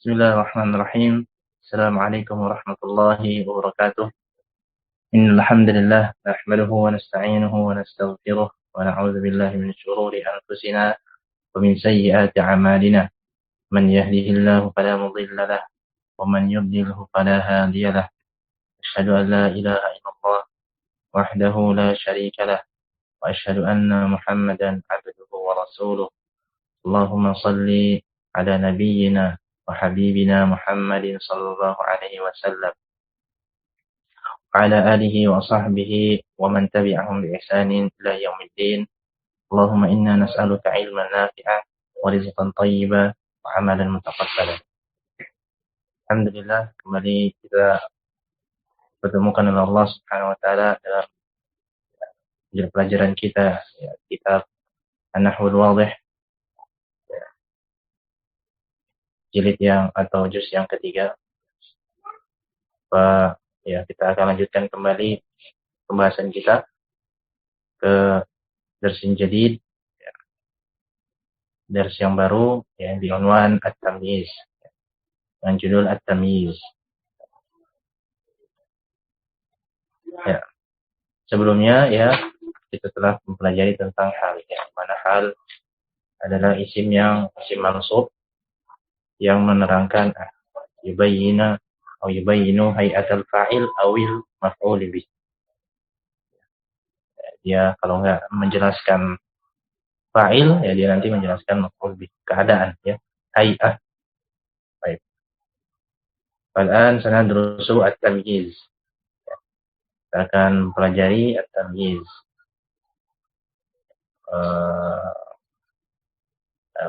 Bismillahirrahmanirrahim. Assalamualaikum warahmatullahi wabarakatuh. Innal hamdalillah nahmaduhu wa nasta'inuhu wa nastaghfiruh wa na'udzu billahi min shururi anfusina wa min sayyiati a'malina. Man yahdihillahu fala mudilla lahu wa man yudlilhu fala hadiya lahu. Asyhadu an la ilaha illallah wahdahu la syarika lahu wa asyhadu anna Muhammadan 'abduhu wa rasuluh. Allahumma shalli ala nabiyyina wa habibina Muhammadin sallallahu alaihi wasallam wa ala alihi wa sahbihi wa man tabi'ahum bi ihsanin ila yaumiddin. Allahumma inna nas'aluka ilman nafi'an wa rizqan thayyiban wa amalan mutaqabbalan. Alhamdulillah, kembali kita bertemukan dengan Allah Subhanahu wa taala dalam pelajaran kita, kitab An-Nahwul Wadhih, jilid atau juz yang ketiga. Kita akan lanjutkan kembali pembahasan kita ke darsin jadid, dars yang baru yang diunwan At-Tamyiz, dengan judul At-Tamyiz. Sebelumnya kita telah mempelajari tentang hal, mana hal adalah isim mansub yang menerangkan yubayyinu hay'atal fa'il awil maf'ul bih. Dia kalau enggak menjelaskan fa'il, dia nanti menjelaskan maf'ul bih, keadaan, hay'ah. Baik. Al-an sanadrusu at-tamyiz. Kita akan mempelajari at-tamyiz.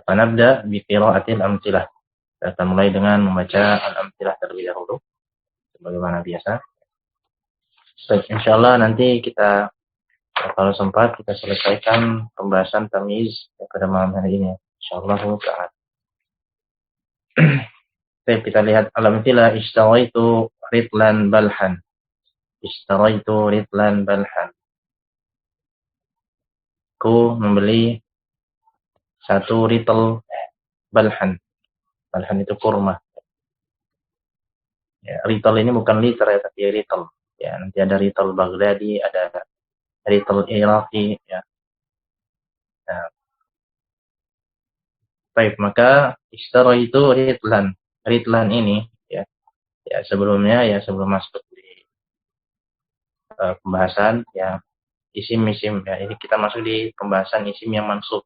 Panabda bi qira'atil amtsilah. Kita akan mulai dengan membaca al-amtsilah terlebih dahulu, sebagaimana biasa. Baik, insyaallah nanti kita kalau sempat kita selesaikan pembahasan tamyiz pada malam hari ini, insyaallah ta'ala. Baik, kita lihat al-amtsilah. Ishtaraitu ritlan balhan. Ishtaraitu ritlan balhan. Ku membeli satu ritel balhan. Balhan itu kurma. Ritel ini bukan liter tapi ritel. Nanti ada ritel Baghdadi, ada ritel Iraqi. Baik, maka ishtaraitu ritlan. Ritlan ini sebelumnya sebelum masuk di pembahasan isim-isim, ini kita masuk di pembahasan isim yang mansub,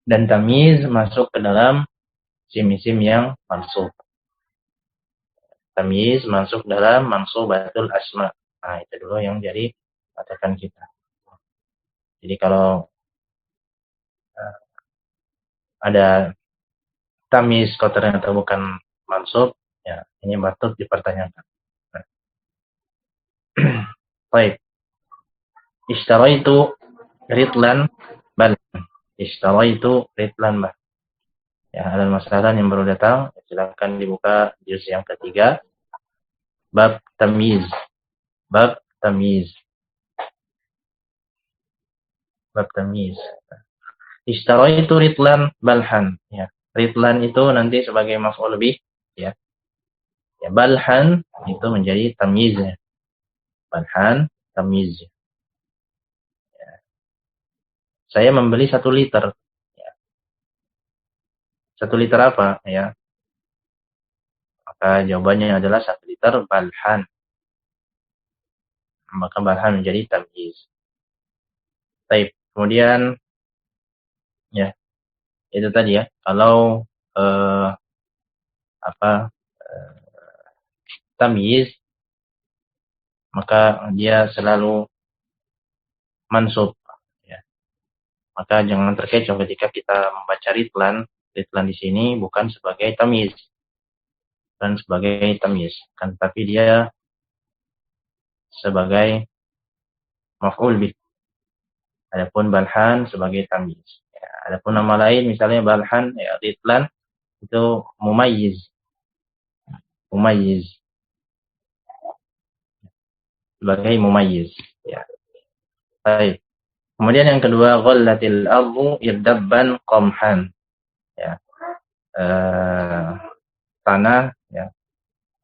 dan tamyiz masuk ke dalam isim-isim yang mansub. Tamyiz masuk dalam mansubatul asma. Nah, itu dulu yang jadi patokan kita. Jadi kalau ada tamyiz kotoran atau bukan mansub, ini patut dipertanyakan. Baik. Ishtaraitu ritlan balhan. Ishtaraitu ritlan balhan. Ada masalah yang baru datang, silakan dibuka juz yang ketiga, bab tamyiz. Bab tamyiz. Bab tamyiz. Ishtaraitu ritlan balhan. Ritlan itu nanti sebagai maf'ul bih, balhan itu menjadi tamyiz. Balhan tamyiz. Saya membeli 1 liter. 1 liter apa? Maka jawabannya adalah 1 liter balhan. Maka balhan menjadi tamyiz. Baik, kemudian itu tadi kalau tamyiz maka dia selalu mansub. Maka jangan terkecoh ketika kita membaca ritlan. Ritlan di sini bukan sebagai tamyiz. Bukan sebagai tamyiz, kan, tapi dia sebagai maf'ul bih. Adapun balhan sebagai tamyiz. Adapun nama lain misalnya balhan, ritlan itu mumayyiz. Mumayyiz. Sebagai mumayyiz. Baik. Kemudian yang kedua, ghallatil ardu irdabban qamhan. tanah, ya,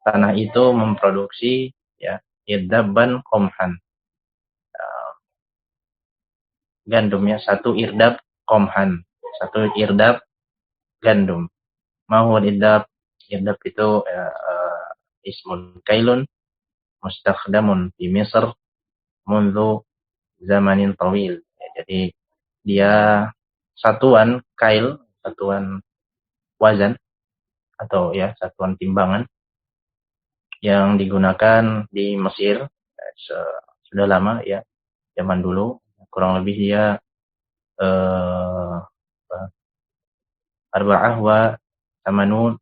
tanah itu memproduksi, ya, irdaban qamhan, gandumnya satu irdab qamhan, satu irdab gandum. Mau irdab, irdab itu ismun kailun mustakhdamun di Misr mundu zamanin tawil. Ya, jadi dia satuan kail, satuan wazan atau ya satuan timbangan yang digunakan di Mesir sudah lama ya, zaman dulu, kurang lebih dia arba'ah wa samanun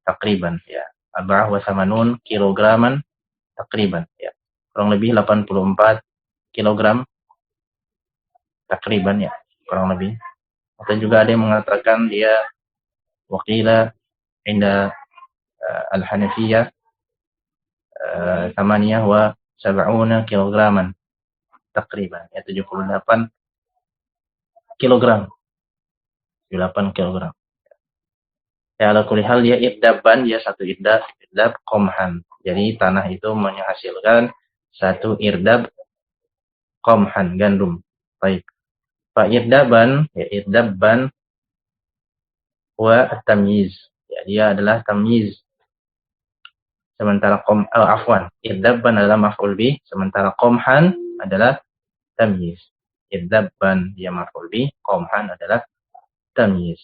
takriban ya, arba'ah wa samanun kilograman takriban ya, kurang lebih 84 kilogram takriban ya, kurang lebih. Atau juga ada yang mengatakan dia waqila inda al-Hanafiyah tamaniyah wa sab'una kilograman takriban ya, 78 kilogram, 78 kilogram. Ya, ala kulli hal dia irdaban, dia satu irdab qamhan. Jadi tanah itu menghasilkan satu irdab qamhan, gandum. Baik. Fa irdaban, ya irdaban wa tamyiz. Ya, dia adalah tamyiz. Sementara afwan, irdaban adalah maf'ul bih, sementara qamhan adalah tamyiz. Irdaban dia maf'ul bih, qamhan adalah tamyiz.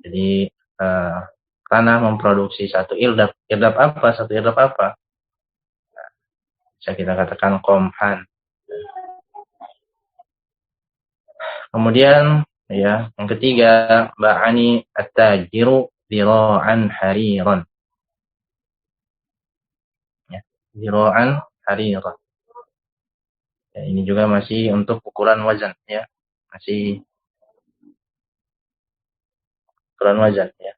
Jadi tanah memproduksi satu irdab. Irdab apa? Satu irdab apa? Nah, bisa kita katakan qamhan. Kemudian ya, yang ketiga, ba'ani at-tajiru dhira'an hariran. Ya, dhira'an hariran. Ya, ini juga masih untuk ukuran wazan ya. Masih ukuran wazan ya.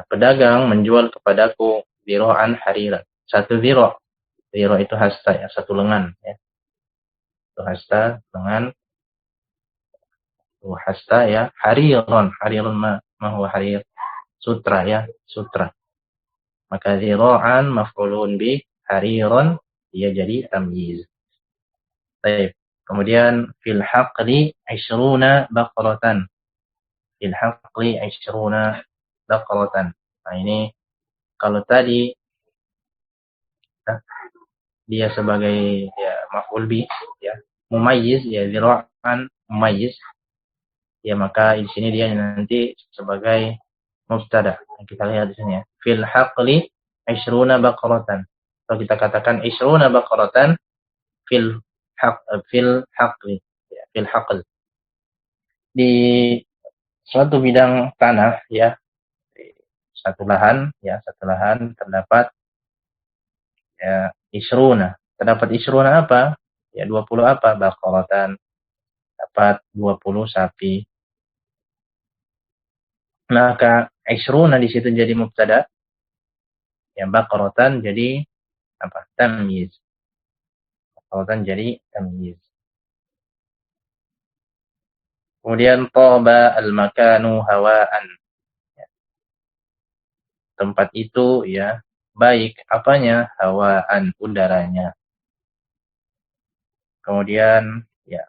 Pedagang menjual kepadaku dhira'an hariran. Satu dhira'. Dhira' itu hasta ya, satu lengan ya. Itu hasta, lengan. Hasta ya, hariran. Hariran ma huwa harir? Sutra ya, sutra. Maka dhira'an maf'ulun bih, hariran dia jadi tamyiz. Baik. Kemudian fil haqli 20 baqaratan. Fil haqli 20 baqaratan. Nah, ini kalau tadi dia sebagai ya maf'ul bih ya, mumayyiz ya, dhira'an mumayyiz. Ya, maka di sini dia nanti sebagai mubtada. Kita lihat di sini ya. Fil haqli 20 baqaratan. Kalau kita katakan 20 baqaratan fil haqli ya, fil haql. Di suatu bidang tanah ya, satu lahan terdapat ya 20. Terdapat 20 apa? Ya 20 apa? Baqaratan. Dapat 20 sapi. Maka 20 di situ jadi mubtada. Ya, baqaratan jadi apa? Tamyiz. Baqaratan jadi tamyiz. Kemudian taba al-makanu hawaan. Ya. Tempat itu ya baik apanya? Hawaan, udaranya. Kemudian ya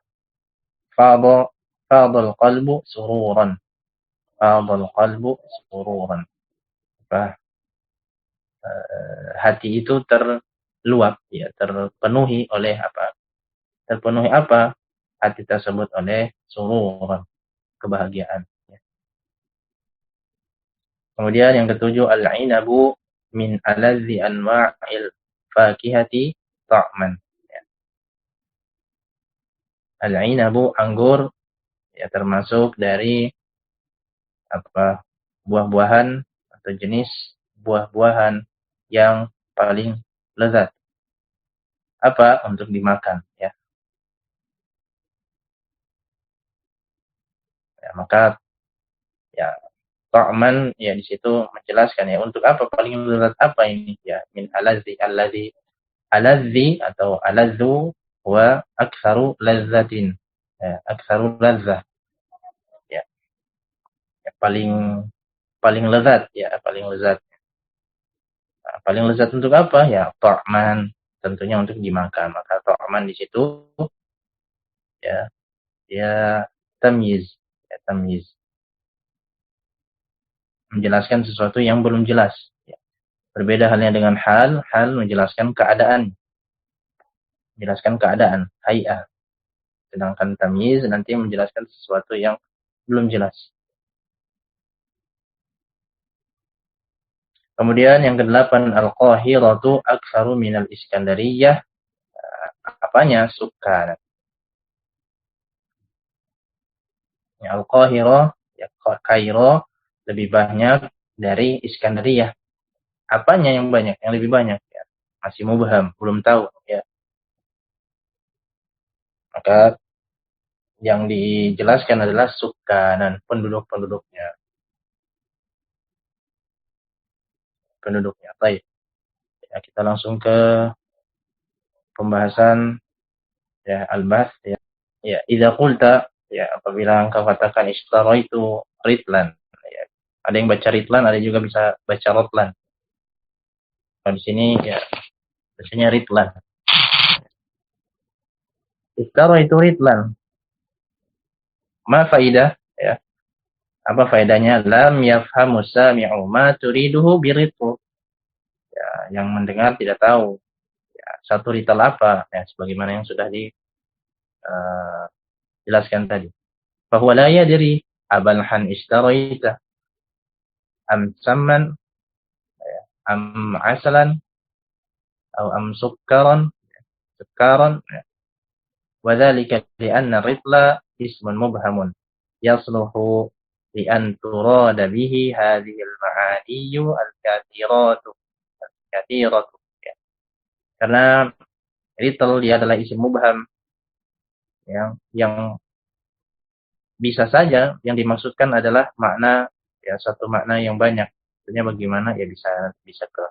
fadal qalbu sururan. Fadal qalbu sururan. Apa? Hati itu terluap ya, terpenuhi oleh apa? Terpenuhi apa? Hati tersebut oleh sururan, kebahagiaan. Kemudian yang ketujuh, al-inabu min aladzi anwa'il fakihati ta'man. Ya. Al-inabu, anggur, ya termasuk dari apa? Buah-buahan atau jenis buah-buahan yang paling lezat. Apa? Untuk dimakan, ya. Ya, maka ya ta'man ya di situ menjelaskan ya untuk apa, paling lezat apa ini ya, min aladzi, aladzi atau aladzu wa aktsaru lazzatin ya, aktsaru lazzah ya, paling paling lezat ya, paling lezat. Nah, paling lezat untuk apa? Ya, ta'man, tentunya untuk dimakan. Maka ta'man di situ ya, ya tamyiz, ya tamyiz. Menjelaskan sesuatu yang belum jelas. Ya. Berbeda halnya dengan hal, hal menjelaskan keadaan, hay'ah. Sedangkan tamyiz nanti menjelaskan sesuatu yang belum jelas. Kemudian yang kedelapan, al-Qahiratu aktsaru minal Iskandariyah. Apanya? Sukkan. Ya, Al-Qahirah, ya, Kairo lebih banyak dari Iskandariyah. Apanya yang banyak? Yang lebih banyak? Ya. Masih mubham, belum tahu. Ya. Maka yang dijelaskan adalah sukanan, penduduknya. Baik. Ya, kita langsung ke pembahasan ya al-bahts ya. Ya, idza qulta ya apabila engkau katakan istaraitu ritlan. Ya. Ada yang baca ritlan, ada juga bisa baca rotlan. Kalau di sini ya bacanya ritlan. Istaraitu ritlan. Ma faidah ya. Apa faedahnya? Lam yafhamu sami'u ma turiduhu biritl. Ya, yang mendengar tidak tahu ya, satu rital apa ya sebagaimana yang sudah dijelaskan tadi. Bahwa la yadri abalhan istaraita am samman am asalan atau am sukkaran wa dzalika li'anna ritla ismun mubhamun yasluhu li an turada bihi hadhihi al-ma'aniyu al-kathiratu ya. Karena ritl dia adalah isim mubham yang bisa saja yang dimaksudkan adalah makna ya satu makna yang banyak. Maksudnya bagaimana ya bisa ke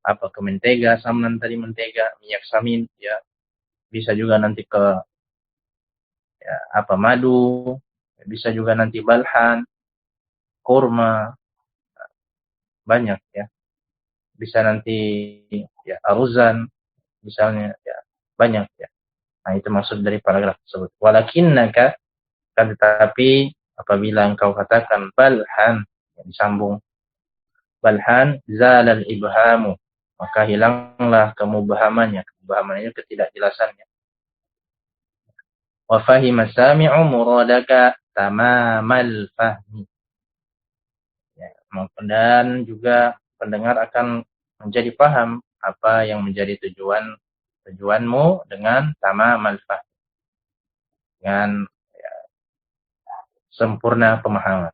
apa ke mentega, samnan tadi mentega, minyak samin ya. Bisa juga nanti ke ya, apa madu, bisa juga nanti balhan, kurma, banyak ya. Bisa nanti ya aruzan misalnya ya banyak ya. Nah, itu maksud dari paragraf tersebut. Walakinnaka kan tetapi apabila engkau katakan balhan ya, disambung balhan zalal ibhamu maka hilanglah kemubahamannya kemubahamannya ketidakjelasannya wa fahima sami'u muradaka tamamal fahmi ya, dan juga pendengar akan menjadi paham apa yang menjadi tujuanmu dengan tamamal fahmi dengan ya, sempurna pemahaman.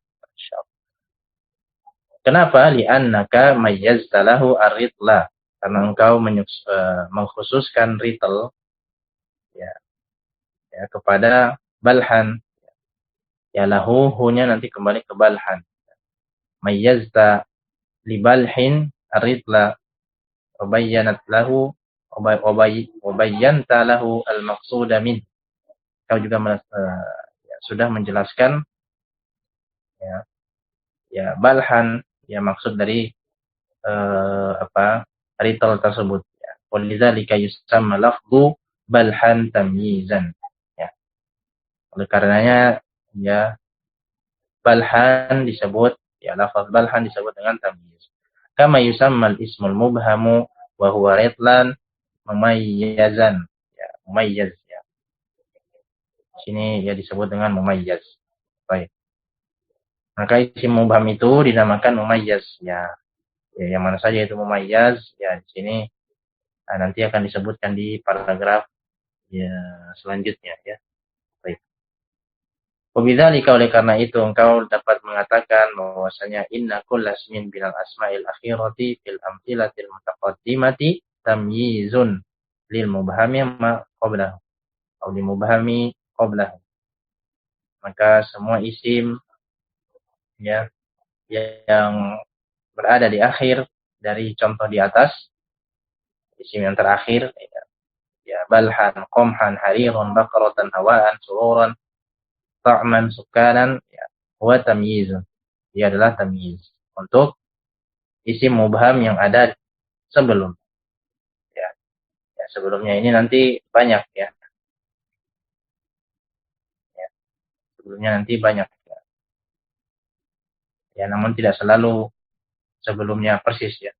Kenapa? Li'annaka mayyazta lahu ar-ritla. Karena engkau mengkhususkan ritl ya, ya kepada balhan. Ya lahu hunya nanti kembali ke balhan. Mayyazta li balhin ar-ritla wabayyanat lahu wabayyanta lahu al-maqsuda min. Kau juga ya, sudah menjelaskan ya, ya balhan ya maksud dari ritl tersebut ya. Walidzalika yusamma lafdhu balhan tamyizan ya. Oleh karenanya ya balhan disebut ya lafaz balhan disebut dengan tamyiz. Kama yusammal ismul mubhamu wa huwa ritlan mumayyazan ya mumayyaz ya. Sini ya disebut dengan mumayyaz. Baik. Maka isim mubham itu dinamakan mumayyaz ya. Ya, yang mana saja itu mumayyaz ya di sini nanti akan disebutkan di paragraf ya selanjutnya ya. Baik. Wabidzalika oleh karena itu engkau dapat mengatakan bahwasanya inna kullasmin binal asma'il akhirati fil amthilatil mutaqaddimati tamyizun lil mubhami ma qablahu atau lil mubhami qablahu. Maka semua isim ya yang berada di akhir dari contoh di atas isim yang terakhir ya balhan, qomhan, harirun, bakaratan, hawaan, sururan, ta'man, sukanan, ya, wa tamyizun. dia adalah tamyiz. Untuk isim mubham yang ada sebelum. Ya, ya sebelumnya ini nanti banyak ya. Ya, sebelumnya nanti banyak ya. Ya, namun tidak selalu sebelumnya persis ya.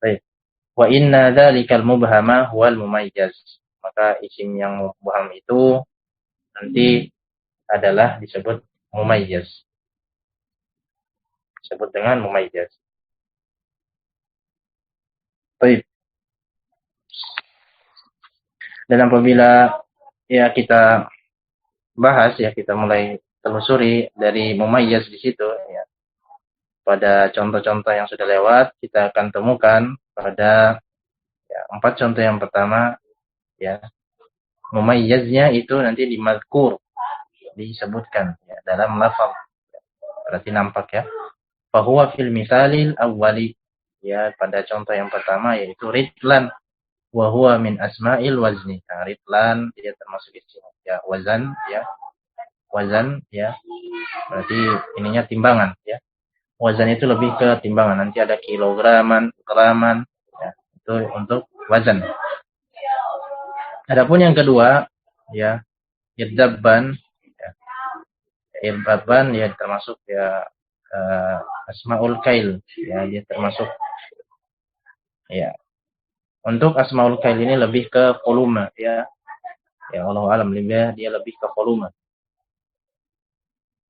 Baik. Wa inna dzalikal mubhama huwal mumayyaz. Maka isim yang mubham itu nanti adalah disebut mumayyaz. Disebut dengan mumayyaz. Baik. Dan apabila ya kita bahas ya, kita mulai telusuri dari mumayyaz di situ ya. Pada contoh-contoh yang sudah lewat kita akan temukan pada ya, 4 contoh yang pertama ya. Mumayyaznya itu nanti di mazkur, disebutkan ya, dalam lafaz. Berarti nampak ya. Fahuwa fil misalil awwali ya, pada contoh yang pertama yaitu ritlan wa huwa min asma'il wazni. Nah, ritlan dia termasuk isim ya, wazan ya. Wazan ya. Berarti ininya timbangan ya. Wazan itu lebih ke timbangan. Nanti ada kilograman, graman ya. Itu untuk wazan. Adapun yang kedua ya, irdabban ya. Irdabban ya termasuk ya asmaul kail ya, dia termasuk ya. Untuk asmaul kail ini lebih ke volume ya. Ya Allah alam, dia lebih ke volume.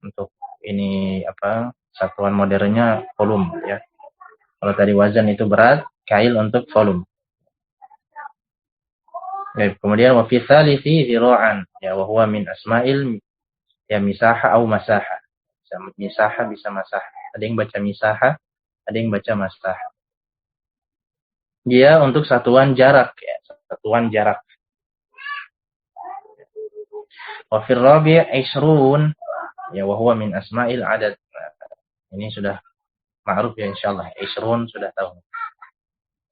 Untuk ini apa? Satuan modernnya volume ya. Kalau tadi wazan itu berat, kail untuk volume. Ya, kemudian wa fi tsalisi zira'an ya, wa huwa min asma'il ya misaha au masaha. Bisa misaha bisa masaha. Ada yang baca misaha, ada yang baca masaha. Dia untuk satuan jarak ya, satuan jarak. Wa fil rabi' 20 ya, wa huwa min asma'il adad. Ini sudah ma'ruf ya insyaallah. 20 sudah tahu.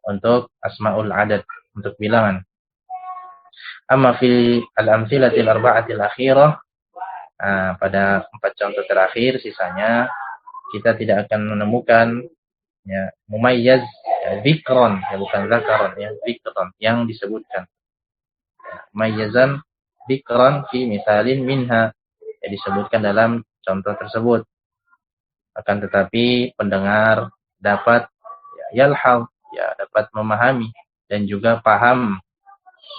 Untuk asmaul adad, untuk bilangan. Amma fi al-amthilatil arba'atil akhirah, pada 4 contoh terakhir sisanya kita tidak akan menemukan ya mumayyaz ya, dzikron ya, bukan zakaron ya, dzikron yang disebutkan. Ya, mumayyazan dzikron fi misalin minha ya, disebutkan dalam contoh tersebut. Akan tetapi pendengar dapat ya, yalhal ya, dapat memahami dan juga paham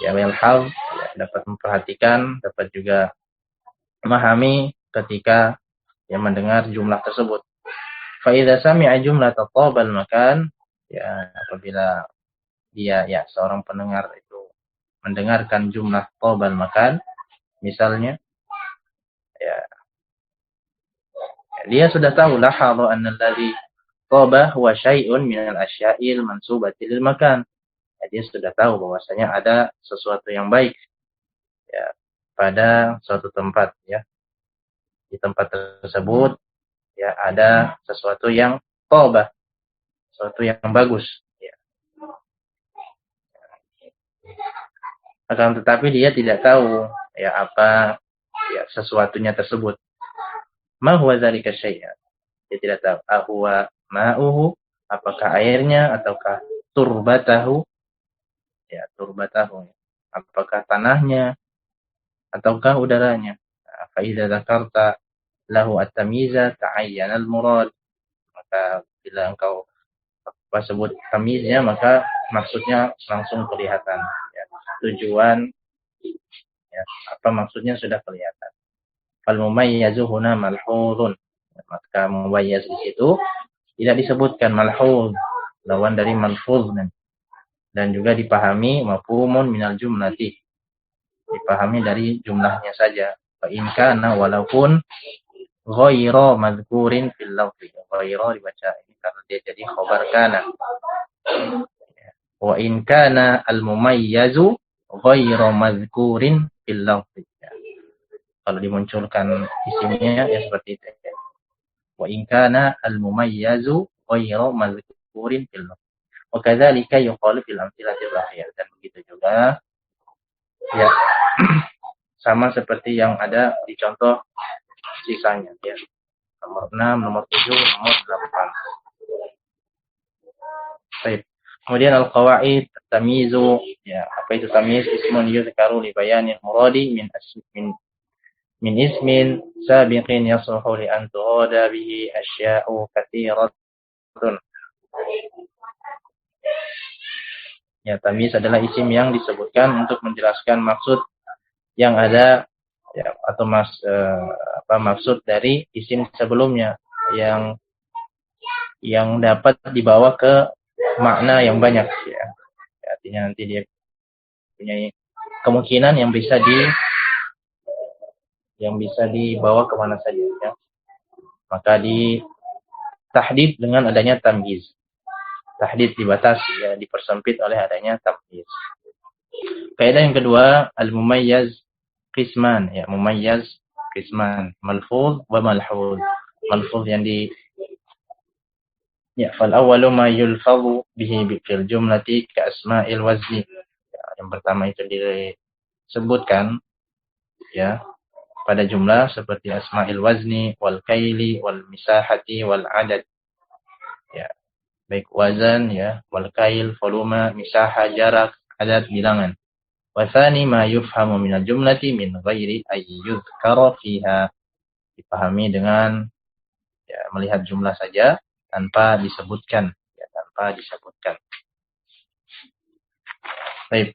ya, yalhal ya, dapat memperhatikan, dapat juga memahami ketika yang mendengar jumlah tersebut. Fa idza sami'a jumlata tabal makan ya, apabila dia ya seorang pendengar itu mendengarkan jumlah tabal makan misalnya ya, dia sudah tahu lahadha anna alladhi taba huwa syai'un min al-asya'il mansubati lil makan. Ya, dia sudah tahu bahwasanya ada sesuatu yang baik ya pada suatu tempat ya. Di tempat tersebut ya ada sesuatu yang thabah, sesuatu yang bagus ya. Akan tetapi dia tidak tahu ya apa ya sesuatunya tersebut. Ma huwa dzalika syai'. Dia tidak tahu ahwa ma'uhu, apakah airnya ataukah turbatahu ya, turbatahu. Apakah tanahnya ataukah udaranya. Fa idza dzakarta lahu at-tamyiza ta'ayyana al-murad. Maka bila engkau sebut tamyiznya maka maksudnya langsung kelihatan ya. Tujuan ya, apa maksudnya sudah kelihatan. Fal mumayyazu huna malhuzun. Maka mumayyaz di situ tidak disebutkan malhuz, lawan dari malfuz, dan juga dipahami mafhumun minal jumlati. Dipahami dari jumlahnya saja. Fa in kana walaupun ghairu madhkurin fil lafzi. Ghairu dibaca ini karena dia jadi khabar kana. Wa in kana al mumayyazu ghairu madhkurin fil lafzi. Kalau dimunculkan isimnya ya seperti itu. Wa in kana al mumayyazu ghairu madhkurin fil lafzi. Wa kadzalika yuqalu fil amthilatil akhir. Dan begitu juga ya sama seperti yang ada di contoh sisanya ya. nomor 6, nomor 7, nomor 8. Baik. Kemudian al-qawaid tamyizu, ya, apa itu tamyiz? Ismun yuzkaru li bayanil muradi min ismin sabiqin yasluhu li an turada bihi asya'u katsiratun. Ya, tamyiz adalah isim yang disebutkan untuk menjelaskan maksud yang ada, ya, atau maksud dari isim sebelumnya yang dapat dibawa ke makna yang banyak, ya. Artinya nanti dia punya kemungkinan yang bisa dibawa kemana saja, ya. Maka tahdid dengan adanya tamyiz. Tahdid dibatasi, ya, dipersempit oleh adanya tamyiz. Kaidah yang kedua, al-mumayyaz qisman, ya, mumayyaz qisman, malfuz wa malhuz. Malfuz yang fal awwalu ma yulfazu bihi fil jumlati ka asma'il wazni. Ya, yang pertama itu disebutkan, ya, pada jumlah seperti asma'il wazni wal kaili wal misahati wal adad. Ya, baik wazan, ya, wal kail, volume, misahah, jarak, adad, bilangan. Wa tsani ma yufhamu minal jumlati min ghairi ay yuzkara fiha. Dipahami dengan, ya, melihat jumlah saja tanpa disebutkan, ya, tanpa disebutkan. Baik.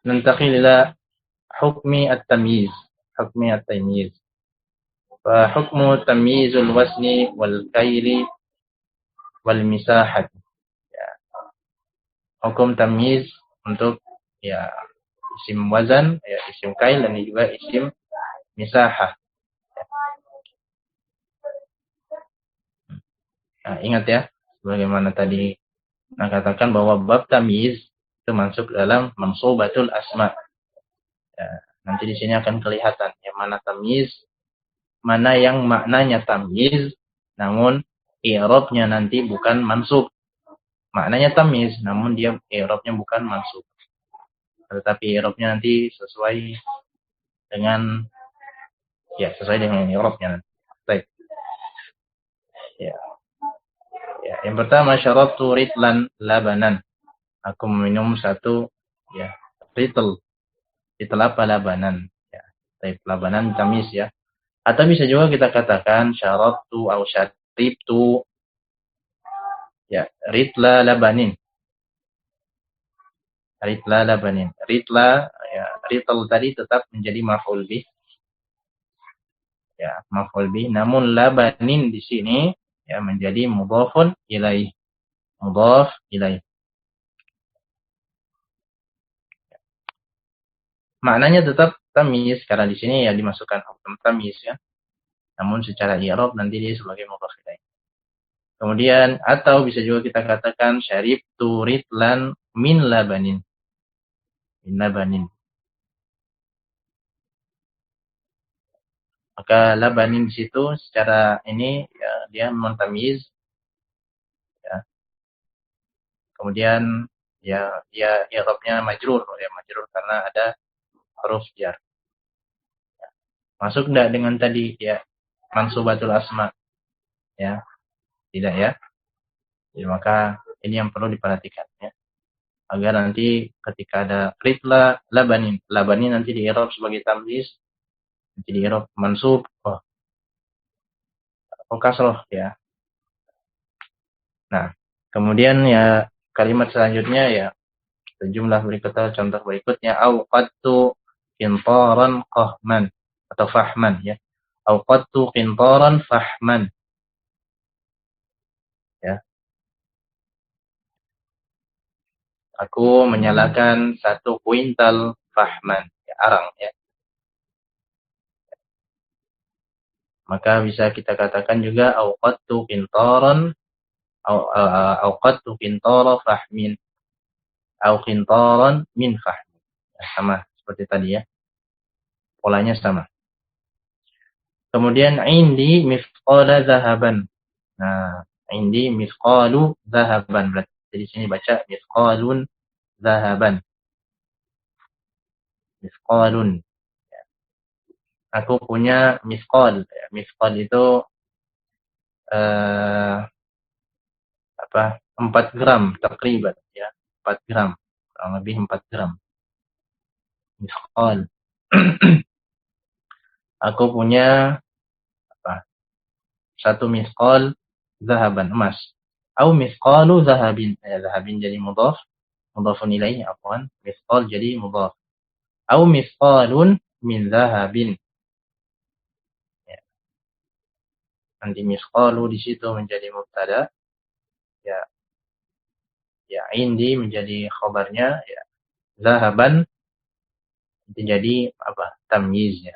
Nantaqil ila hukmi at-tamyiz. Hukmi at-tamyiz. Fa hukmu tamyizul wasni wal kaili wal misahati. Ya. Hukum tamyiz untuk, ya, isim wazan, ya, isim kail, dan juga isim misahah. Nah, ingat, ya, bagaimana tadi katakan bahwa bab tamyiz itu masuk dalam mansubatul asma. Ya, nanti di sini akan kelihatan yang mana tamyiz, mana yang maknanya tamyiz, namun i'rabnya nanti bukan mansub. Maknanya tamyiz, namun dia i'rabnya bukan mansub. Tetapi i'rabnya nanti sesuai dengan i'rabnya nanti. Baik. Ya. Ya, yang pertama syaratu ritlan labanan. Aku meminum satu, ya, ritl. Ritl apa? Labanan. Ya. Baik, labanan tamyiz, ya. Atau bisa juga kita katakan syaratu au syaribtu, ya, ritla labanin. Ritla labanin. Ritla, ya, ritl tadi tetap menjadi maf'ul bih. Ya, maf'ul bih. Namun labanin di sini, ya, menjadi mudhafun ilaih. Mudhaf ilaih. Maknanya tetap tamyiz karena di sini, ya, dimasukkan hukum tamyiz, ya. Namun secara i'rab nanti dia sebagai mudhaf ilaih. Kemudian atau bisa juga kita katakan syaribtu ritlan min labanin. Min labanin. Maka labanin di situ secara ini, ya, dia muntamyiz, ya. Kemudian, ya, dia i'rabnya majrur, ya, majrur karena ada huruf jar. Ya. Masuk enggak dengan tadi, ya, mansubatul asma? Ya, tidak, ya. Jadi maka ini yang perlu diperhatikan, ya. Agar nanti ketika ada ritla labanin, labanin nanti di i'rab sebagai tamyiz, nanti di i'rab mansub, kasroh, ya. Nah, kemudian, ya, kalimat selanjutnya, ya, jumlah berikutnya, contoh berikutnya, auqattu qintaran qahman atau fahman, ya. Auqattu qintaran fahman. Ya. Aku menyalakan 1 kuintal fahman, ya, arang, ya. Maka bisa kita katakan juga auqattu qintaran auqattu qintara fahmin au qintaran min fahmin. Ya, sama seperti tadi, ya. Polanya sama. Kemudian indi mithqala zahaban. Nah, indi mithqalu zahaban. Berarti di sini baca mithqalun zahaban. Mithqalun. Aku punya misqal. Ya, misqal itu 4 gram takriban ya. 4 gram. Kurang lebih 4 gram. Misqal. Aku punya apa? 1 misqal zahaban, emas. Au misqalu zahabin. Ya, zahabin jadi mudhaf, mudhafun ilaihi afwan. Misqal jadi mudhaf. Au misqalun min zahabin. Ya, nanti misqalu di situ menjadi mubtada. Ya, ya indi menjadi khabarnya, ya. Zahaban itu jadi apa? Tamyiznya.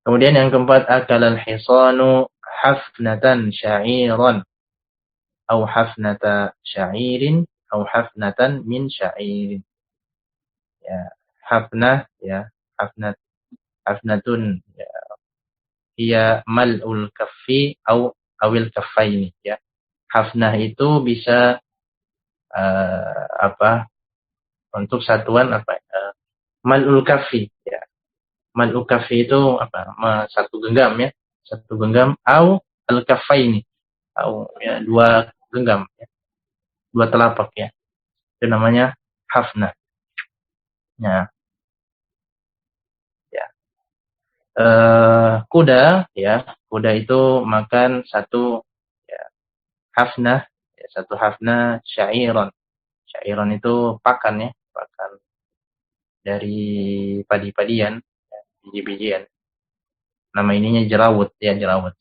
Kemudian yang keempat, akalal hisanu hafnatan sya'iran au hafnata sya'irin au hafnatan min sya'irin. Ya, hafnah ya, hafnatun ya, hiya mal'ul kaffi au awil kaffaini ya. Hafnah itu bisa apa? Untuk satuan apa? Mal'ul kaffi ya. Mal'ul kaffi itu apa? Satu genggam ya. Satu genggam au al-kaffaini. Au ya, dua genggam ya. Dua telapak ya. Itu namanya hafnah. Ya. Ya. Kuda ya. Kuda itu makan satu ya, hafnah ya, satu hafnah syairon. Syairon itu pakan ya, pakan dari padi-padian, ya, biji-bijian. Nama ininya jerawut ya, jerawut.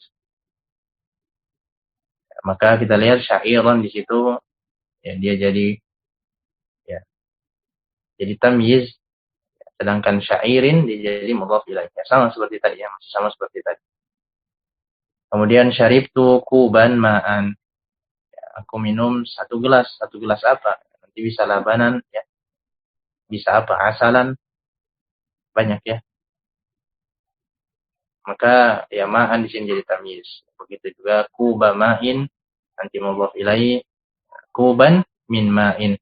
Ya, maka kita lihat syairon di situ ya, dia jadi tamyiz, sedangkan syairin dia jadi mudhaf ilaih. Ya, sama seperti tadi ya, masih sama seperti tadi. Kemudian syaribtu kuban ma'an. Ya, aku minum satu gelas. Satu gelas apa? Nanti bisa labanan ya. Bisa apa? Asalan. Banyak ya. Maka ya ma'an di sini jadi tamyiz. Begitu juga kuba ma'in, nanti mudhaf ilaih. Kuban min ma'in.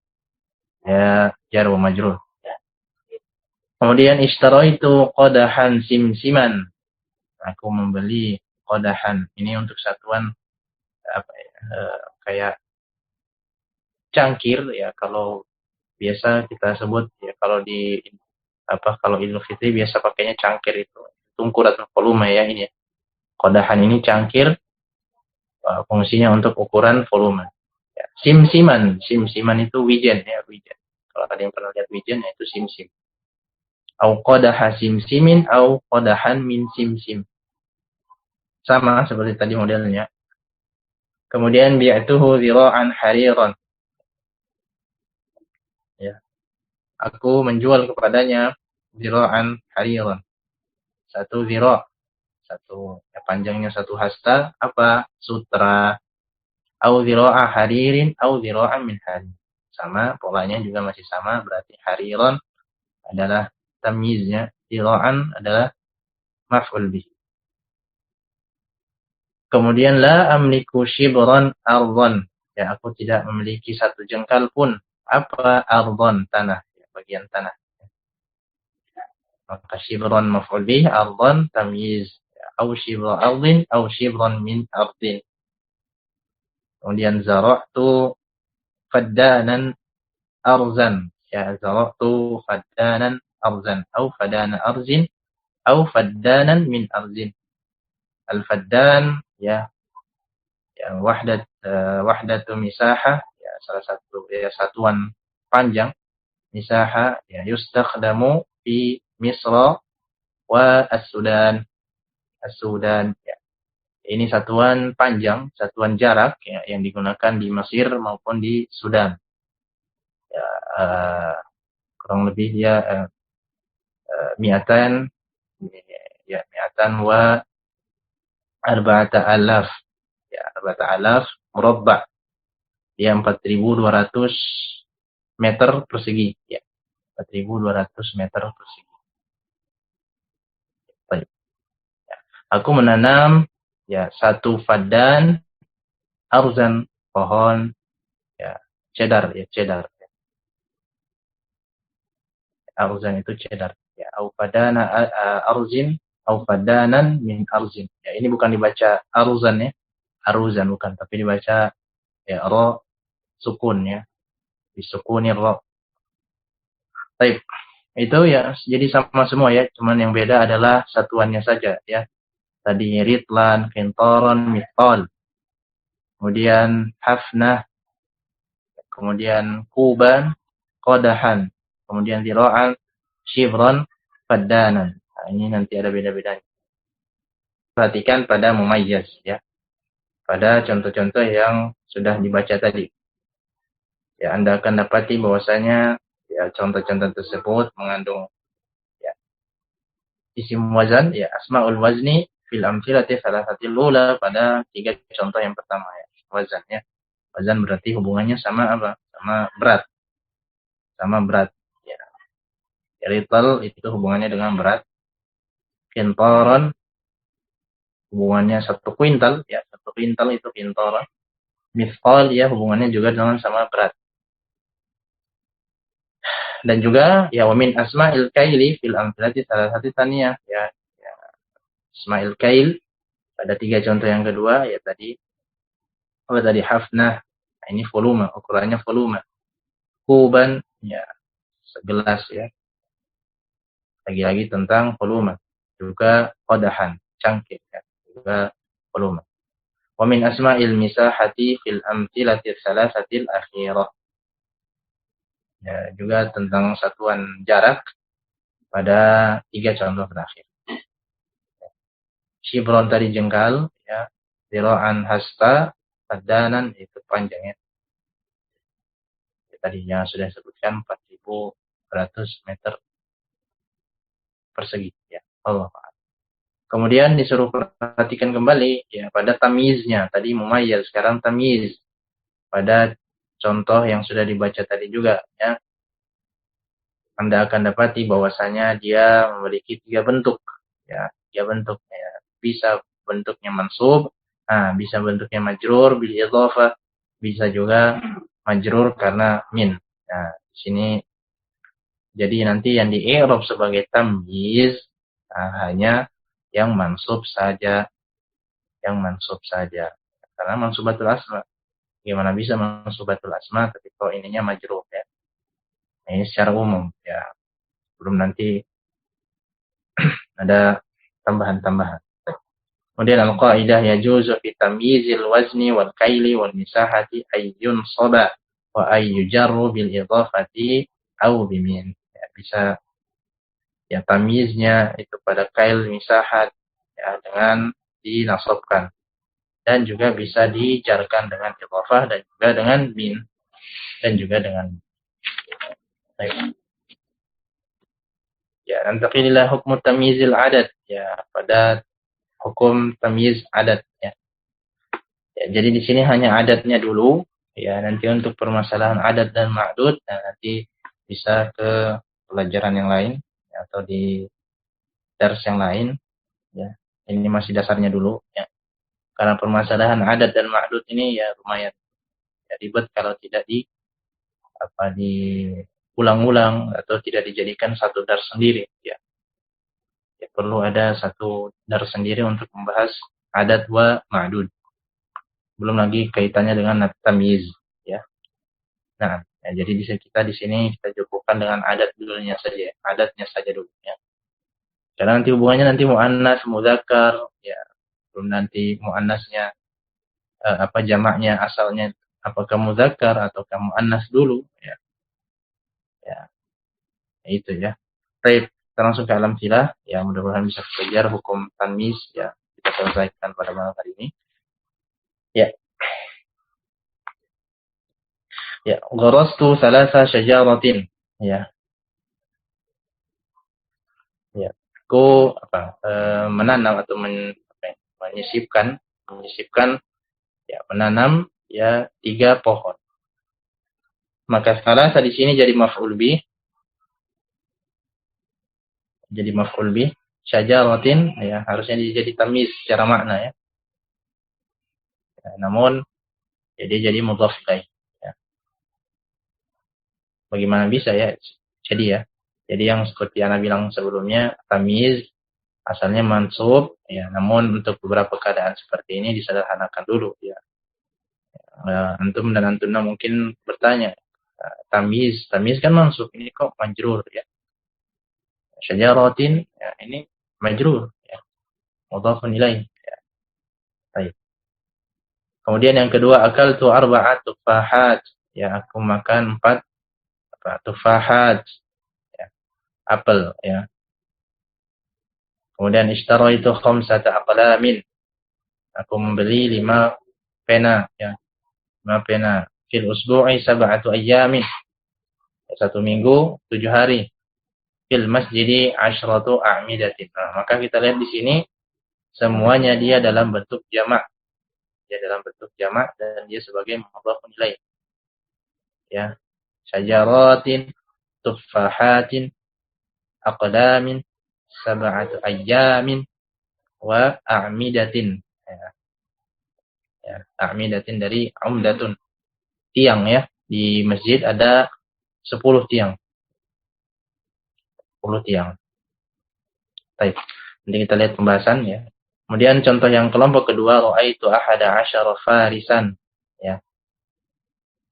Ya, jar wa majrur. Ya. Kemudian ishtaraitu qadahan simsiman. Aku membeli qadahan. Ini untuk satuan apa ya? Kayak cangkir ya, kalau biasa kita sebut ya, kalau di apa, kalau Idul Fitri biasa pakainya cangkir itu. Tungkur atau volume ya ini ya. Qadahan ini cangkir, fungsinya untuk ukuran volume. Ya. Simsiman, simsiman itu wijen ya, wijen. Kalau ada yang pernah lihat wijen ya itu simsim. Au qadaha simsimin au qadahan min simsim. Sama seperti tadi modelnya. Kemudian bi'atuhu zira'an hariran. Ya. Aku menjual kepadanya zira'an hariran. Satu zira', satu ya, panjangnya satu hasta, apa? Sutra. Au zira'a haririn au zira'an min harir. Sama, polanya juga masih sama, berarti hariran adalah tamyiznya, zira'an adalah maf'ul bih. Kemudian la amliku shibran ardhan. Ya, aku tidak memiliki satu jengkal pun. Apa ardhan? Tanah, ya, bagian tanah. Maka shibran maf'ul bih, ardhan tamyiz. Ya, au shibra ardhin au shibran min ardhin. Kemudian zara'tu faddanan arzan. Ya, zara'tu faddanan arzan. Au fadana arzin. Au faddanan min arzin. Al-faddan, ya, yang wahdatu misahah ya, salah satu ya, satuan panjang misahah ya, yustakhdamu fi Misra wa As-Sudan. As-Sudan ya. Ini satuan panjang, satuan jarak ya, yang digunakan di Mesir maupun di Sudan. Ya, kurang lebih ya mi'atan ya, mi'atan wa arba'ata alaf ya, arba'ata alaf murabba' ya, 4.200 meter persegi ya, 4.200 meter persegi. Baik. Ya. Aku menanam ya satu faddan arzan, pohon ya cedar ya, cedar. Arzan itu cedar. Ya, au fadana arzin au fadanan min arzin. Ya, ini bukan dibaca aruzan ya. Aruzan bukan, tapi dibaca ya ra sukun ya. Disukunin ra. Baik. Itu ya jadi sama semua ya, cuman yang beda adalah satuannya saja ya. Tadi ritlan, kintaron, mithqal. Kemudian hafnah, kemudian kuban, qadahan, kemudian zira'an, shibran, faddanan. Nah, ini nanti ada beda-bedanya. Perhatikan pada mumayyaz ya. Pada contoh-contoh yang sudah dibaca tadi. Ya, Anda akan dapati bahwasanya ya contoh-contoh tersebut mengandung ya isim wazan ya asmaul wazni fil amthilati salasatil ula pada 3 contoh yang pertama ya. Wazan ya. Wazan berarti hubungannya sama apa? Sama berat. Sama berat. Ya. Rital itu hubungannya dengan berat. Kintaron hubungannya 1 kuintal. Ya, 1 kuintal itu kintaron. Mithqal ya hubungannya juga dengan sama berat. Dan juga ya wamin asma'il kaili fil amthilati salah satu taniyah ya. Ya. Asma'il kail pada 3 contoh yang kedua ya tadi apa tadi hafnah. Nah, ini volume, ukurannya volume. Kuban ya segelas ya. Lagi-lagi tentang volume. Juga qadahan, cangkir ya. Juga volume. Wa min asma'il misahati fil amthilati salasatil akhirah. Ya, juga tentang satuan jarak pada 3 contoh terakhir. Shibron tadi jengkal ya. Zira'an hasta, fadanan itu panjangnya. Tadi yang sudah disebutkan 4.100 meter persegi ya. Allah. Kemudian disuruh perhatikan kembali ya pada tamyiznya. Tadi mumayyaz, sekarang tamyiz. Pada contoh yang sudah dibaca tadi juga ya. Anda akan dapati bahwasanya dia memiliki 3 bentuk ya. 3 bentuk ya. Bisa bentuknya mansub, bisa bentuknya majrur bil idhofah, bisa juga majrur karena min. Nah, di sini jadi nanti yang di i'rab sebagai tamyiz hanya yang mansub saja, karena mansubatul asma. Gimana bisa mansubatul asma tapi kalau ininya majrur ya. Nah, ini secara umum ya. Belum nanti ada tambahan-tambahan. Kemudian al-qaidah yajuzu fi tamyizil wazni wal kaili wal misahati ayyun soba wa ayyujarru bil idhafati au bimin. Ya, bisa ya tamyiznya itu pada kail misahat ya dengan dinasabkan dan juga bisa dijarkan dengan idhafah dan juga dengan min dan juga dengan baik. Ya, nanti inilah hukum tamyizil adad ya pada hukum tamyiz adat ya. Ya, jadi di sini hanya adatnya dulu ya, nanti untuk permasalahan adat dan ma'dud nanti bisa ke pelajaran yang lain ya, atau di dars yang lain ya. Ini masih dasarnya dulu ya. Karena permasalahan adat dan ma'dud ini ya lumayan ya, ribet kalau tidak diulang-ulang atau tidak dijadikan satu dars sendiri ya. Ya perlu ada satu dars sendiri untuk membahas adat wa ma'dud. Belum lagi kaitannya dengan tamyiz ya. Nah, ya, jadi kita di sini kita cukupkan dengan adatnya saja dulu ya. Karena nanti hubungannya nanti muannas, mudzakkar ya. Belum nanti muannasnya apa jamaknya asalnya apakah mudzakkar atau muannas dulu ya. Ya, itu ya. Baik, kita langsung ke alam filah ya, mudah-mudahan bisa belajar hukum tamyiz ya. Kita selesaikan pada malam hari ini. Ya. Ya, gharastu thalatha syajaratin ya. Ya. Aku menanam atau menyisipkan ya menanam ya 3 pohon. Maka thalatha di sini jadi maf'ul bih. Jadi maf'ul bih. Syajaratin ya harusnya jadi tamyiz secara makna ya. Ya, namun ya, dia jadi mudhaf ilaih ya. Bagaimana bisa ya? Jadi ya Jadi yang seperti Ana bilang sebelumnya, tamyiz asalnya mansub, ya, namun untuk beberapa keadaan seperti ini disederhanakan dulu, ya. Antum dan antuna mungkin bertanya, tamyiz kan mansub, ini kok majrur, ya. Syajaratin, ya, ini majrur, ya. Mudhafun ilaih, ya. Baik. Kemudian yang kedua, akaltu arba'at tufahat, ya, aku makan 4 tufahat, ya, apel, ya. Kemudian ishtaraitu khamsata aqlamin, aku membeli 5 pena, ya. 5 pena. Fil usbu'i sab'atu ayyamin, satu minggu 7 hari. Fil masjidi asyratu a'midatin. Nah, maka kita lihat di sini semuanya dia dalam bentuk jamak. Dia dalam bentuk jamak dan dia sebagai mudhafun ilaih. Ya. Syajaratin, tuffahatin, aqlamin, sab'atu ayyamin, wa a'midatin. Ya. Ya. A'midatin dari umdatun. Tiang, ya. Di masjid ada 10 tiang. 10 tiang. Baik. Nanti kita lihat pembahasan, ya. Kemudian contoh yang kelompok kedua, ra'aitu ahada asyara farisan, ya.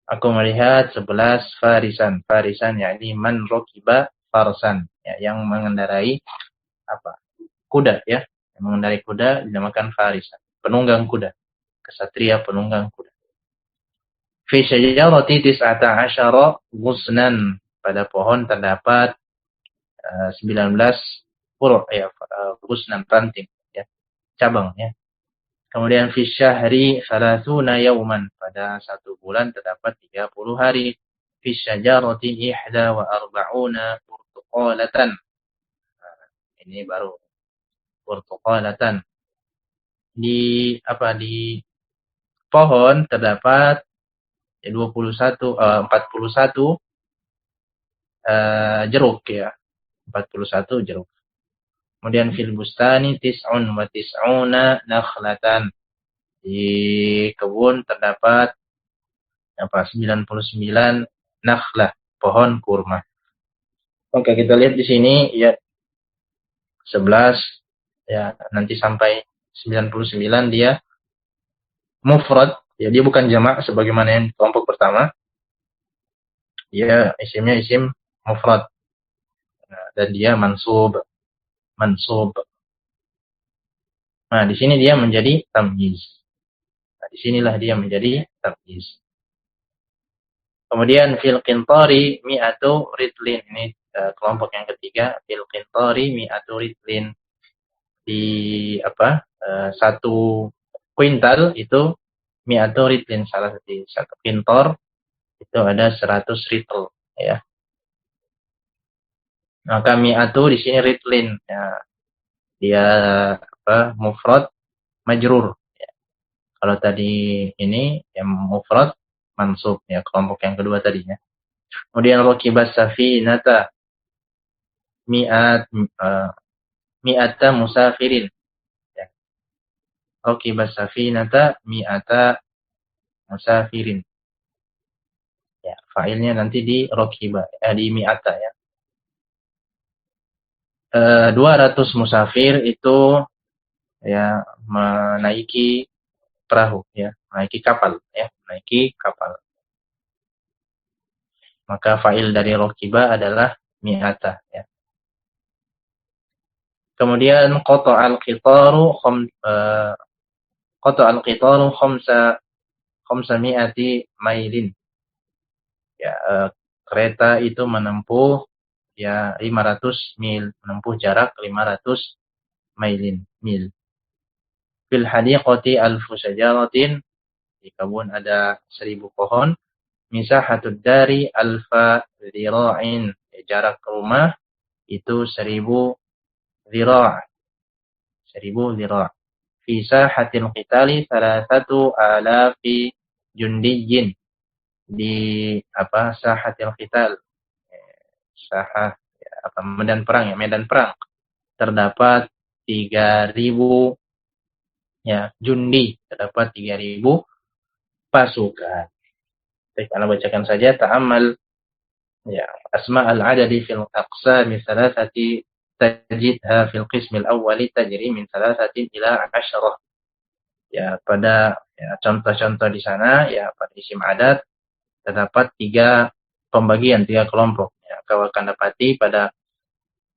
Aku melihat 11 farisan. Farisan yakni man rokiba farsan, ya, yang mengendarai apa? Kuda, ya. Yang mengendarai kuda dinamakan farisan. Penunggang kuda. Kesatria penunggang kuda. Fi syajarati tis'ata asyara ghusnan. Pada pohon terdapat 19 furu', ya, ghusnan, ranting, ya, cabang, ya. Kemudian fi syahri salasuna yauman, pada 1 bulan terdapat 30 hari. Fi syajarati ihda wa arba'una burtuqalatan. Ini baru burtuqalatan. Di pohon terdapat 41 jeruk, ya. 41 jeruk. Kemudian fil bustani tis'un wa tis'una nakhlatan. Di kebun terdapat 99 nakhlah, pohon kurma. Oke, kita lihat di sini, ya, 11, ya, nanti sampai 99 dia mufrad, ya, dia bukan jamak sebagaimana yang kelompok pertama. Dia isimnya isim mufrad. Nah, dan dia mansub. Nah, di sini dia menjadi tamyiz. Nah, disinilah dia menjadi tamyiz. Kemudian fil qintari mi'atu ritlin. Ini kelompok yang ketiga, fil qintari mi'atu ritlin. Di 1 kuintal itu mi'atu ritlin, satu kintor itu ada 100 ritl, ya. Maka mi'atu di sini ritlin, ya. Dia mufrad majrur, ya. Kalau tadi ini yang mufrad mansub, ya, kelompok yang kedua tadinya. Kemudian raqibas safinata mi'ata musafirin, ya. Raqibas safinata mi'ata musafirin, ya. Failnya nanti di raqiba, di mi'ata, ya. 200 musafir itu, ya, menaiki perahu, ya, menaiki kapal, ya, menaiki kapal. Maka fa'il dari rokiba adalah mi'ata, ya. Kemudian qata'al qitaru khamsa mi'ati mailin. Ya, kereta itu menempuh, ya, 500 mil, menempuh jarak 500 mil. Fil hadiqati alfu syajaratin, di kebun ada 1000 pohon. Misahatud dari alfa dhira'in, jarak rumah itu 1000 dhira'. 1000 dhira'. Fi sahatil qitali 3,000 jundiyin. Di sahatil qital. Sahah, ya, medan perang, ya, medan perang. Terdapat 3.000, ya, jundi, terdapat 3.000 pasukan. Baik, Anda bacakan saja. Ta'amal Ya, asma al-adadi fil aqsami thalathati tajidha fil qismil awwali tajri min thalathatin ila 'asharah. Ya, pada ya, contoh-contoh di sana ya pada isim adat terdapat tiga pembagian, tiga kelompok. Ya, kau akan dapati pada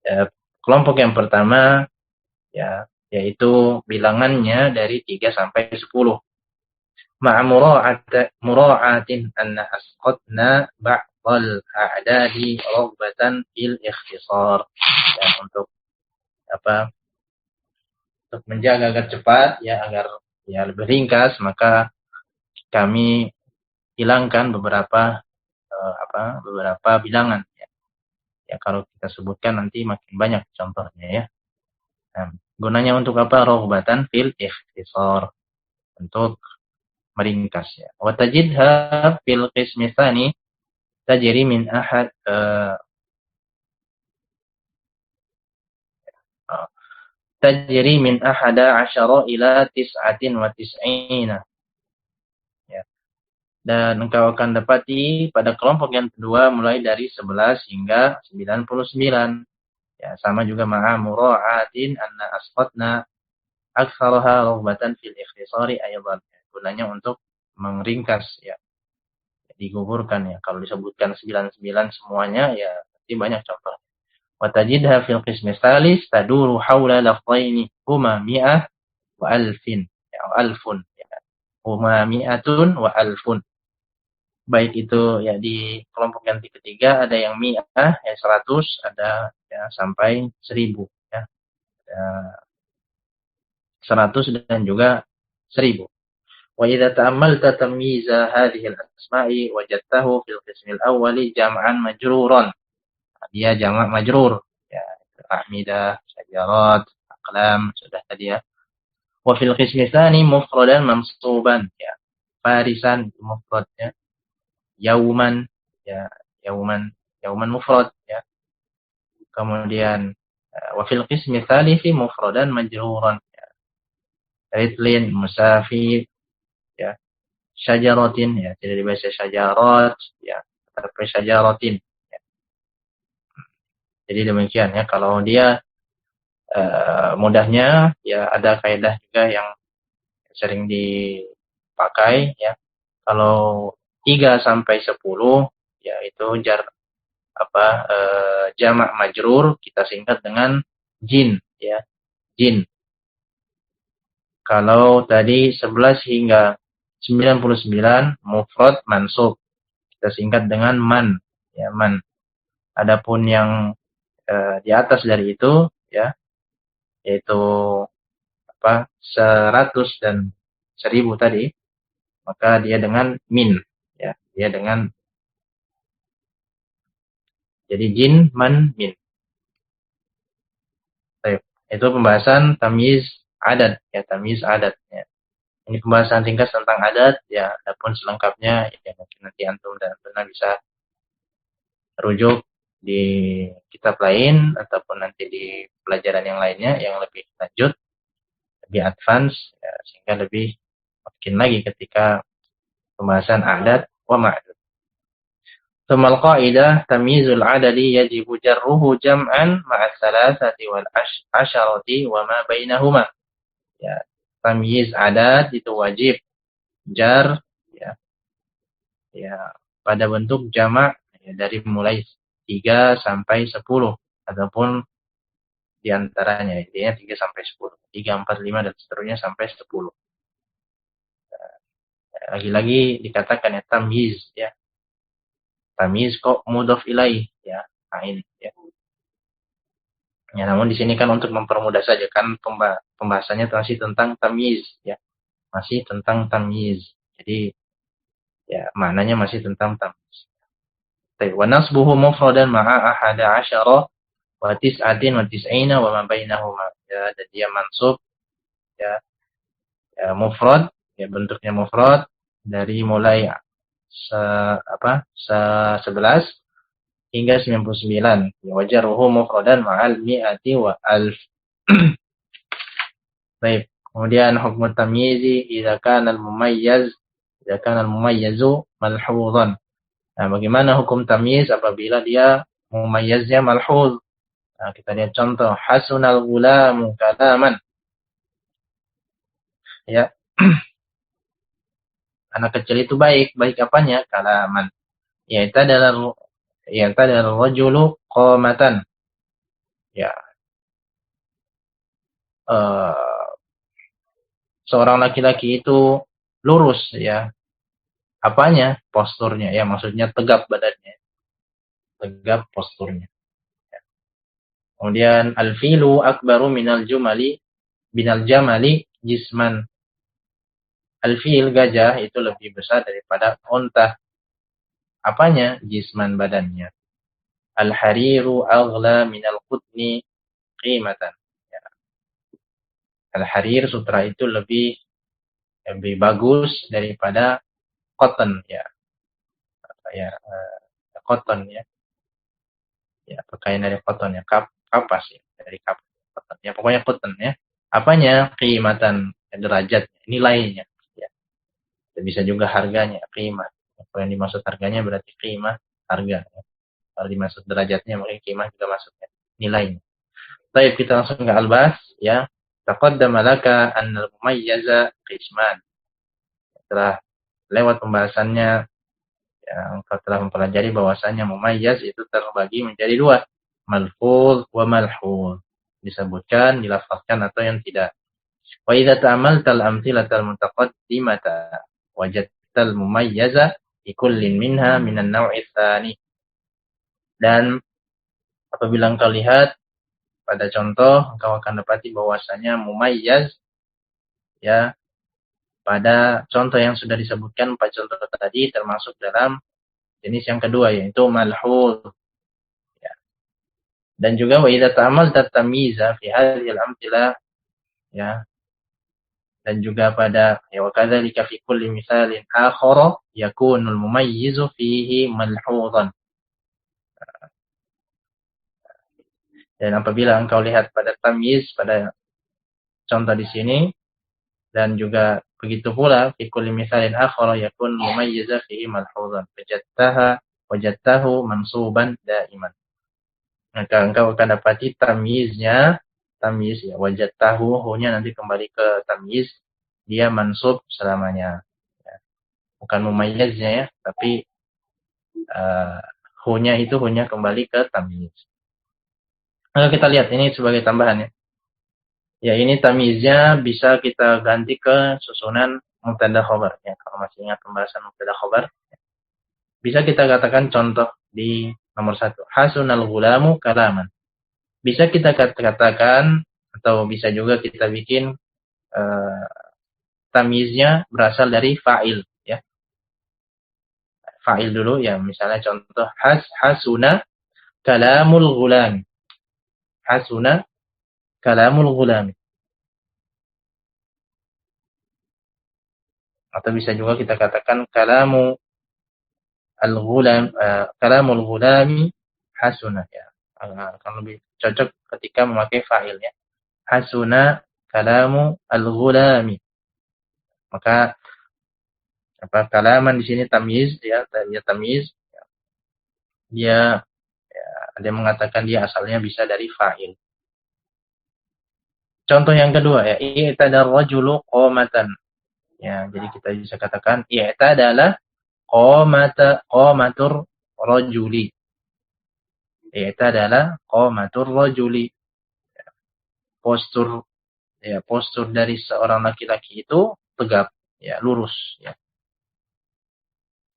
ya, kelompok yang pertama ya yaitu bilangannya dari 3 sampai 10. Ma'a mura'atin anna asqatna ba'dal a'dadi raghbatan fil ikhtisar. Dan untuk apa? Untuk menjaga agar cepat ya agar ya lebih ringkas maka kami hilangkan beberapa bilangan ya. Ya kalau kita sebutkan nanti makin banyak contohnya ya. Nah, gunanya untuk apa? Raghbatan fil ikhtisar. Untuk meringkas ya. Wa tajidha fil qismi tsani tajri min ahad tajri min ahada asyara ila tis'atin wa tis'ina. Ya. Dan engkau akan dapati pada kelompok yang kedua mulai dari 11 hingga 99. Ya, sama juga ma'a mura'atin anna asqatna aktsaraha raghbatan fil ikhtisari aydan. Gunanya untuk meringkas ya. Digugurkan ya. Kalau disebutkan 99 semuanya ya pasti banyak contoh. وتجدها في القسم الثالث تدور حول لفظين هما مئة وألف أو ألف هما مئة وألف. Baik itu ya di kelompok yang ketiga ada yang mi'ah ya 100, ada ya sampai 1000 ya. Ada 100 dan juga 1000. Wa idza ta'ammalta tamyiza hadhihi al-asma'i wajadtahu fil qism al-awwal jam'an majruran. Dia jamak majrur ya, a'midah, syajarat, aqlam sudah tadi ya. Wa fil qismi tsani mufradan mamsuban ya. Farisan mufrad ya. Yauman ya, yauman mufrad ya. Kemudian wa fil qismi tsalisi mufradan majruran ya. Ritlin musafir ya. Syajaratin ya, tidak dibaca syajarat ya, tapi syajaratin ya. Jadi demikian ya, kalau dia mudahnya ya ada kaidah juga yang sering dipakai ya. Kalau 3 sampai 10 yaitu jamak majrur kita singkat dengan jin ya, jin. Kalau tadi 11 hingga 99 mufrad mansub kita singkat dengan man ya, man. Adapun yang di atas dari itu ya yaitu 100 dan 1000 tadi maka dia dengan min ya, dia dengan jadi jin man min. Baik. Itu pembahasan tamyiz adat ya, tamyiz adat ya. Ini pembahasan ringkas tentang adat ya, adapun selengkapnya ya mungkin nanti antum dan benar bisa rujuk di kitab lain ataupun nanti di pelajaran yang lainnya yang lebih lanjut, lebih advance ya, sehingga lebih makin lagi ketika pembahasan adat wa ma'dud. ثم القاعدة تمييز العدد يجب جره جمعا مع الثلاثة والعشرة وما بينهما. Ya, tamyiz adat itu wajib jar ya, ya pada bentuk jamak ya, dari mulai 3 sampai 10 ataupun diantaranya intinya 3 sampai 10, 3, 4, 5 dan seterusnya sampai 10. Lagi-lagi dikatakan ya tamyiz ya. Tamyiz kok mudhaf ilaih ya, ain ya. Ya, namun di sini kan untuk mempermudah saja kan pembahasannya masih tentang tamyiz ya. Masih tentang tamyiz. Jadi ya maknanya masih tentang tamyiz. Wa nasbuhu mufradan ma'a ahada asyara wa tis'atin wa tis'ina wa ma bainahuma. Ya, dan dia mansub ya, ya mufrad ya, bentuknya mufrad dari mulai 11 hingga 99. Ya, wajaruhu mufradan ma'al mi'ati wa alf. Baik. Kemudian hukum tamyizi idza kana al-mumayyizu malhuzan. Nah, bagaimana hukum tamyiz apabila dia mumayyaznya malhuz? Nah, kita lihat contoh hasunal gulamu kalaman. Ya, anak kecil itu baik. Baik apanya? Kalaman. Yaitu adalah rajulu qamatan. Ya, eh, seorang laki-laki itu lurus ya. Apanya? Posturnya ya, maksudnya tegap badannya, tegap posturnya. Kemudian al-filu akbaru minal jamali jisman. Al-fil gajah itu lebih besar daripada unta. Apanya? Jisman badannya. Al-hariru aghla minal qutni qimatan. Ya. Al-harir sutra itu lebih bagus daripada cotton ya. Ya, cotton ya. Ya, pakaian dari cotton ya, kapas ya, dari kapas cotton. Ya, pokoknya cotton ya. Apanya? Qimatan, derajat, nilainya ya. Bisa juga harganya, qimah. Kalau yang dimaksud harganya berarti qimah, harga. Ya. Kalau dimaksud derajatnya mungkin qimah juga masuknya, nilainya. Baik, kita langsung ke albas ya. Taqaddama laka annal mumayyaza qisman. Setelah lewat pembahasannya, ya, engkau telah mempelajari bahwasanya mumayyaz itu terbagi menjadi dua, malfuz wa malhuz. Disebutkan, dilafazkan atau yang tidak. Wa idza ta'amaltal amthilatal mutaqaddimata wajadtal mumayyaza fi kullin minha minan naw'i tsani. Dan apabila engkau lihat pada contoh, engkau akan dapati bahwasanya mumayyaz ya pada contoh yang sudah disebutkan, pada contoh tadi termasuk dalam jenis yang kedua yaitu malhuz. Ya. Dan juga wa idza ta'amalta tamyiza fi hadhil amthilah ya, dan juga pada ya wa kadzalika fi kulli misalin akhara yakunul mumayyizu fihi malhuzan. Dan apabila engkau lihat pada tamyiz pada contoh di sini, dan juga begitu pula fi kulli misalin akhara yakun mumayyiza fihi malhuzan wajadtahu mansuban daiman. Maka engkau akan dapati tamyiz ya, wajadtahu, hu-nya nanti kembali ke tamyiz, dia mansub selamanya ya. Bukan mumayyiznya ya, tapi hu-nya itu hu-nya kembali ke tamyiz. Maka kita lihat ini sebagai tambahan ya. Ya, ini tamyiznya bisa kita ganti ke susunan mubtada khobar ya. Kalau masih ingat pembahasan mubtada khobar, bisa kita katakan contoh di nomor 1. Hasunal ghulamu kalaman. Bisa kita katakan atau bisa juga kita bikin tamyiznya berasal dari fa'il ya. Fa'il dulu ya, misalnya contoh hasuna kalamul ghulami. Hasuna kalamul ghulami. Atau bisa juga kita katakan kalamul ghulami hasuna ya. Akan lebih cocok ketika memakai fa'il ya. Hasuna kalamu al-ghulami. Maka kalaman di sini tamyiz ya, dia tamyiz. Dia ada yang mengatakan dia asalnya bisa dari fa'il. Contoh yang kedua ya, i'tada rajulu qamatan. Ya, jadi kita bisa katakan i'tadalah qamatur rajuli. I'tadalah qamatur rajuli. Postur dari seorang laki-laki itu tegap ya, lurus ya.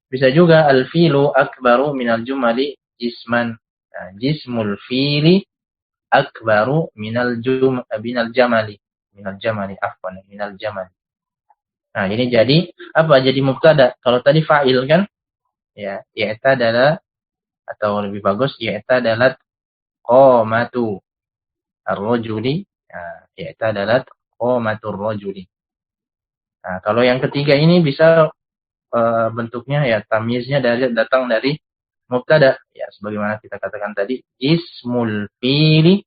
Bisa juga al-filu akbaru minal jumali jisman. Nah, jismul fili akbaru minal jamali. Minal jamali. Nah, ini jadi apa? Jadi mubtada. Kalau tadi fa'il kan? Ya, i'tadalah, atau lebih bagus i'tadalat qamatu ar-rajuli. Nah, i'tadalat qamatur rajuli. Nah, kalau yang ketiga ini bisa bentuknya ya tamyiznya datang dari mubtada ya, sebagaimana kita katakan tadi ismul fi'li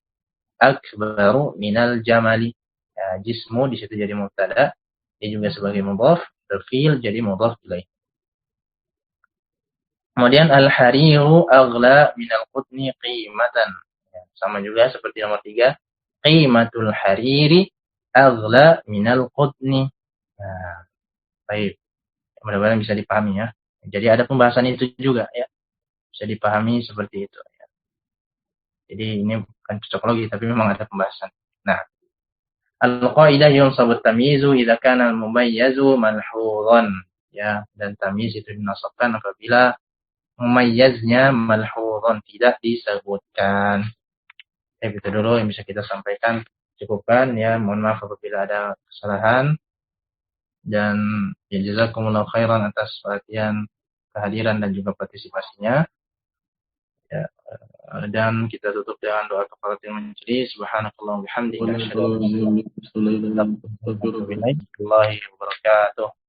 akbaru minal jamali ya, jismu di situ jadi mubtada, dia juga sebagai mudhaf, fi'il jadi mudhaf ilaih. Kemudian al-hariru aghla minal qutni qimatan. Ya, sama juga seperti nomor 3. Qimatul hariri aghla minal qutni. Nah, baik. Mudah-mudahan bisa dipahami ya. Jadi ada pembahasan itu juga ya. Bisa dipahami seperti itu ya. Jadi ini bukan cocokologi tapi memang ada pembahasan. Nah, al-qaidah yunsabu at-tamyizu idza kana al-mumayyazu malhuzan. Ya, dan tamyiz itu dinasabkan apabila mumayyaznya malhuzan, tidak disebutkan. Ya, itu dulu yang bisa kita sampaikan. Cukupkan ya, mohon maaf apabila ada kesalahan. Dan ya, jazakumullah khairan atas perhatian, kehadiran dan juga partisipasinya. Ya, dan kita tutup dengan doa kafaratul majelis. Subhanakallah bihamdika asyhadu an la ilaha illa anta astaghfiruka wa atubu ilaik. Warahmatullahi wabarakatuh.